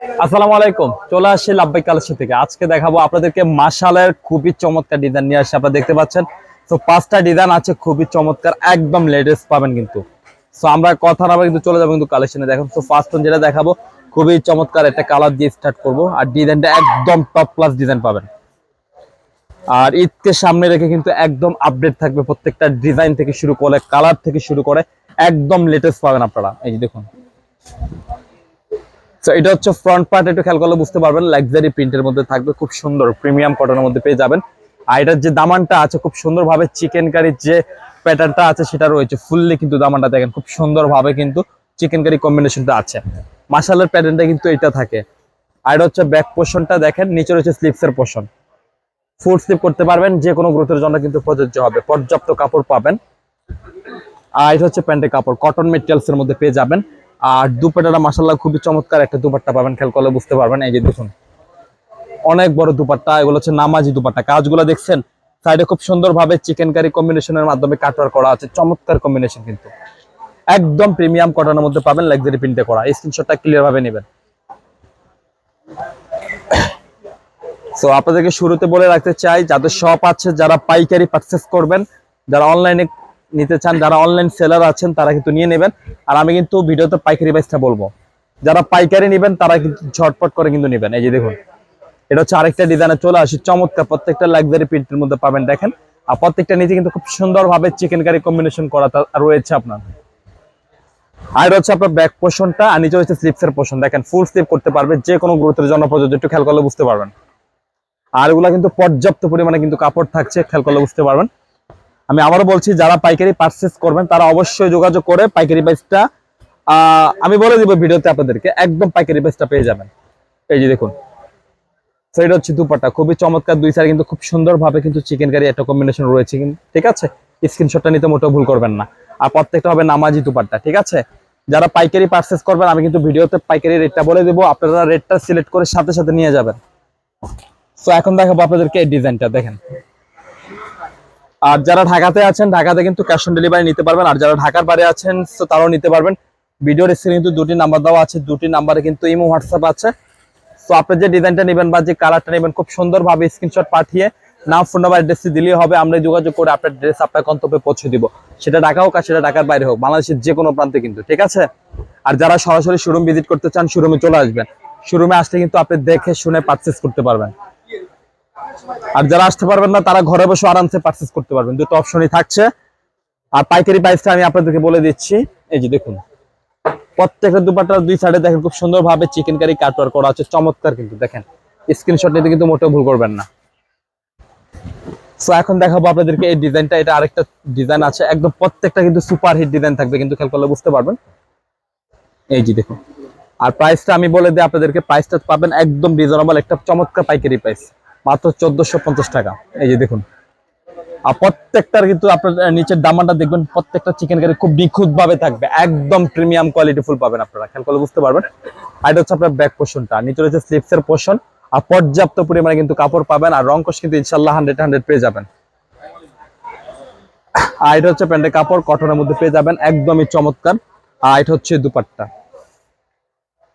আসসালামু আলাইকুম, চলে আসছি লাভবাই কালেকশন থেকে। আজকে দেখাবো আপনাদেরকে মাশালের খুবই চমৎকার ডিজাইন নিয়ে আসছে। আপনারা দেখতে পাচ্ছেন, তো 5টা ডিজাইন আছে, খুবই চমৎকার, একদম লেটেস্ট পাবেন কিন্তু। সো আমরা কথা না বলে কিন্তু চলে যাবো কিন্তু কালেকশনে। দেখুন, তো ফার্স্ট যেটা দেখাবো খুবই চমৎকার একটা কালার দিয়ে স্টার্ট করব, আর ডিজাইনটা একদম টপ ক্লাস ডিজাইন পাবেন। আর ঈদকে সামনে রেখে কিন্তু একদম আপডেট থাকবে, প্রত্যেকটা ডিজাইন থেকে শুরু করে কালার থেকে শুরু করে একদম লেটেস্ট পাবেন আপনারা। এই যে দেখুন, তো এটা হচ্ছে ফ্রন্ট পার্ট, একটু খেয়াল করলে বুঝতে পারবেন লাক্সারি প্রিন্টের মধ্যে থাকবে, খুব সুন্দর প্রিমিয়াম কটনের মধ্যে পেয়ে যাবেন। আর এটার যে দামানটা আছে খুব সুন্দরভাবে চিকেন কারির যে প্যাটার্নটা আছে সেটা রয়েছে ফুললি, কিন্তু দামানটা দেখেন খুব সুন্দরভাবে কিন্তু চিকেন কারি কম্বিনেশনটা আছে। মাশালের প্যাটার্নটা কিন্তু এটা থাকে। আর এটা হচ্ছে ব্যাক পোর্শনটা দেখেন, নিচে রয়েছে স্লিপসের পোর্শন, ফুল স্লিপ করতে পারবেন, যে কোনো গ্রোথের জন্য কিন্তু প্রযোজ্য হবে, পর্যাপ্ত কাপড় পাবেন। আর এটা হচ্ছে প্যান্টের কাপড়, কটন মেটেরিয়ালস এর মধ্যে পেয়ে যাবেন। আর দুপাট্টাটা মাশাআল্লাহ খুবই চমৎকার একটা দুপাট্টা পাবেন, খেয়াল করলে বুঝতে পারবেন। এই যে দেখুন, অনেক বড় দুপাট্টা, এগুলো হচ্ছে নামাজি দুপাট্টা। কাজগুলো দেখছেন, সাইডে খুব সুন্দরভাবে চিকেন কারি কম্বিনেশনের মাধ্যমে কাটওয়ার্ক করা আছে, চমৎকার কম্বিনেশন কিন্তু। একদম প্রিমিয়াম কটনের মধ্যে পাবেন, লাক্সারি প্রিন্টে করা। এই স্ক্রিনশটটা ক্লিয়ার ভাবে নেবেন। সো আপনাদেরকে শুরুতে বলে রাখতে চাই, যাদের শপ আছে, যারা পাইকারি পারচেস করবেন, যারা অনলাইনে নিতে চান, যারা অনলাইন সেলার আছেন, তারা কিন্তু নিয়ে নেবেন। আর আমি কিন্তু ভিডিওতে পাইকারি প্রাইসটা বলবো, যারা পাইকারি নেবেন তারা কিন্তু ঝটপট করে কিন্তু নেবেন। এই যে দেখুন, এটা হচ্ছে আরেকটা ডিজাইনে চলে আসি, চমৎকার, প্রত্যেকটা লাক্সারি প্রিন্টের মধ্যে পাবেন দেখেন। আর প্রত্যেকটা নিচে কিন্তু খুব সুন্দরভাবে চিকেন কারি কম্বিনেশন করা রয়েছে আপনার। আর হচ্ছে আপনার ব্যাক পোর্শনটা, আর নিচে হচ্ছে স্লিপসের পোর্শন, দেখেন ফুল স্লিপ করতে পারবে, যে কোনো গ্রোথের জন্য প্রযোজ্য, একটু খেয়াল করলে বুঝতে পারবেন। আর এগুলা কিন্তু পর্যাপ্ত পরিমাণে কিন্তু কাপড় থাকছে, খেয়াল করলে বুঝতে পারবেন। আমি আবারও বলছি, যারা পাইকারি পারচেস করবেন তারা অবশ্যই যোগাযোগ করে পাইকারি প্রাইসটা আমি বলে দিব ভিডিওতে, আপনাদেরকে একদম পাইকারি প্রাইসটা পেয়ে যাবেন। এই যে দেখুন, তো এটা হচ্ছে দুপাট্টা, খুবই চমৎকার, দুই সাইড কিন্তু খুব সুন্দরভাবে কিন্তু চিকেন কারি একটা কম্বিনেশন রয়েছে কিন্তু, ঠিক আছে। স্ক্রিনশটটা নিতে মোটেও ভুল করবেন না। আর প্রত্যেকটা হবে নামাজি দুপাট্টা, ঠিক আছে। যারা পাইকারি পারচেস করবেন, আমি কিন্তু ভিডিওতে পাইকারি রেটটা বলে দেবো, আপনারা রেটটা সিলেক্ট করে সাথে সাথে নিয়ে যাবেন। তো এখন দেখাবো আপনাদেরকে এই ডিজাইনটা, দেখেন। আর যারা ঢাকাতে আছেন, ঢাকাতে কিন্তু ক্যাশ অন ডেলিভারি নিতে পারবেন। আর যারা ঢাকার বাইরে আছেন, তো তারাও নিতে পারবেন। ভিডিওর স্ক্রিনে কিন্তু দুটি নাম্বার দেওয়া আছে, দুটি নাম্বারে কিন্তু ইমো হোয়াটসঅ্যাপ আছে। তো আপনি যে ডিজাইনটা নেবেন বা যে কালারটা নেবেন, খুব সুন্দরভাবে স্ক্রিনশট পাঠিয়ে নাম, ফোন নাম্বার, অ্যাড্রেসটি দিলেই হবে। আমরা যোগাযোগ করে আপনার ড্রেস আপনার গন্তব্যে পৌঁছে দিব। সেটা ঢাকা হোক আর সেটা ঢাকার বাইরে হোক, বাংলাদেশের যে কোনো প্রান্তে কিন্তু, ঠিক আছে। আর যারা সরাসরি শোরুম ভিজিট করতে চান, শোরুমে চলে আসবেন। শোরুমে আসলে কিন্তু আপনি দেখে শুনে পারচেস করতে পারবেন। আর যারা আসতে পারবেন না, তারা ঘরে বসে আরামসে পারচেস করতে পারবেন, দুটো অপশনই থাকছে। আর পাইকারি প্রাইসটা আমি আপনাদেরকে বলে দিচ্ছি। এই যে দেখুন, প্রত্যেকটা দুপাট্টার দুই সাইডে দেখেন খুব সুন্দরভাবে চিকেন কারি কাটওয়ার্ক করা আছে, চমৎকার কিন্তু দেখেন। স্ক্রিনশট নিতে কিন্তু মোটেও ভুল করবেন না। সো এখন দেখাবো আপনাদেরকে এই ডিজাইনটা, এটা আরেকটা ডিজাইন আছে, একদম প্রত্যেকটা কিন্তু সুপার হিট ডিজাইন থাকবে কিন্তু, খেয়াল করলে বুঝতে পারবেন। এই যে দেখুন, আর প্রাইসটা আমি বলে দিই আপনাদেরকে, প্রাইসটা পাবেন একদম রিজনেবল, একটা চমৎকার পাইকারি প্রাইস, মাত্র 1450 টাকা। এই যে দেখুন, আর প্রত্যেকটার কিন্তু আপনার নিচের দামানটা দেখবেন, প্রত্যেকটা চিকেন কারি খুব নিখুঁত ভাবে থাকবে, একদম প্রিমিয়াম কোয়ালিটি ফুল পাবেন আপনারা, খেয়াল করলে বুঝতে পারবেন। আর এটা হচ্ছে আপনার ব্যাক পোর্শনটা, নিচে রয়েছে স্লিপসের পোর্শন। আর পর্যাপ্ত পরিমাণে কিন্তু কাপড় পাবেন, আর রং কোশ কিন্তু ইনশাল্লাহ 100 পেয়ে যাবেন। আর এটা হচ্ছে প্যান্টের কাপড়, কটনের মধ্যে পেয়ে যাবেন, একদমই চমৎকার। আর এটা হচ্ছে দুপাট্টা,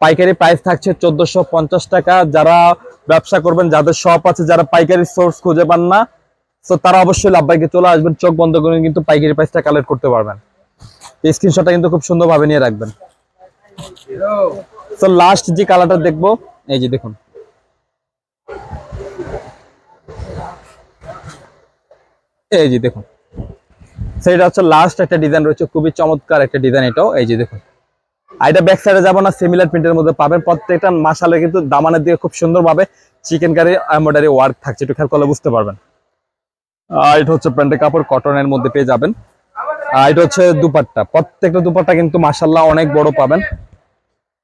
পাইকারি প্রাইস থাকছে 1450 টাকা। যারা ব্যবসা করবেন, যাদের শপ আছে, যারা পাইকারি সোর্স খুঁজে পান না, তো তারা অবশ্যই লাভবাইকে চলে আসবেন, চোখ বন্ধ করে কিন্তু পাইকারি প্রাইসটা কালেক্ট করতে পারবেন। এই স্ক্রিনশটটা কিন্তু খুব সুন্দরভাবে নিয়ে রাখবেন। তো লাস্ট যে কালারটা দেখবো, এই যে দেখুন, এই যে দেখুন, সেটা হচ্ছে লাস্ট একটা ডিজাইন রয়েছে, খুবই চমৎকার একটা ডিজাইন এটাও। এই যে দেখুন, আর এটা ব্যাক সাইডে যাবো না, সিমিলার প্রিন্টের মধ্যে পাবেন। প্রত্যেকটা মাশাআল্লাহ কিন্তু দামানের দিকে খুব সুন্দরভাবে চিকেন কারি এমব্রয়ডারি ওয়ার্ক থাকছে, একটু খেয়াল করলে বুঝতে পারবেন। আর এটা হচ্ছে প্যান্টের কাপড়, কটনের মধ্যে পেয়ে যাবেন। আর এটা হচ্ছে দুপাট্টা, প্রত্যেকটা দুপাট্টা কিন্তু মাশাআল্লাহ অনেক বড় পাবেন।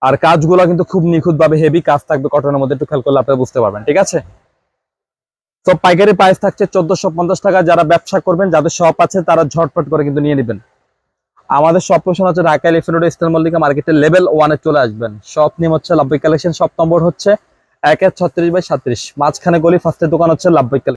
আর কাজগুলো কিন্তু খুব নিখুঁত ভাবে হেভি কাজ থাকবে কটনের মধ্যে, একটু খেয়াল করলে আপনারা বুঝতে পারবেন, ঠিক আছে। তো পাইকারি প্রাইস থাকছে 1450 টাকা। যারা ব্যবসা করবেন, যাদের শপ আছে, তারা ঝটপট করে কিন্তু নিয়ে নেবেন। আমাদের শপ লোকেশন হচ্ছে Dhaka elephant road, eastern Mallika মার্কেটের লেভেল 1 এ চলে আসবেন। শপ নেম হচ্ছে লাভবাই কালেকশন, শপ নম্বর হচ্ছে 1136/37, মাঝখানে গলি, ফার্স্টের দোকান হচ্ছে লাভবাই কালেকশন।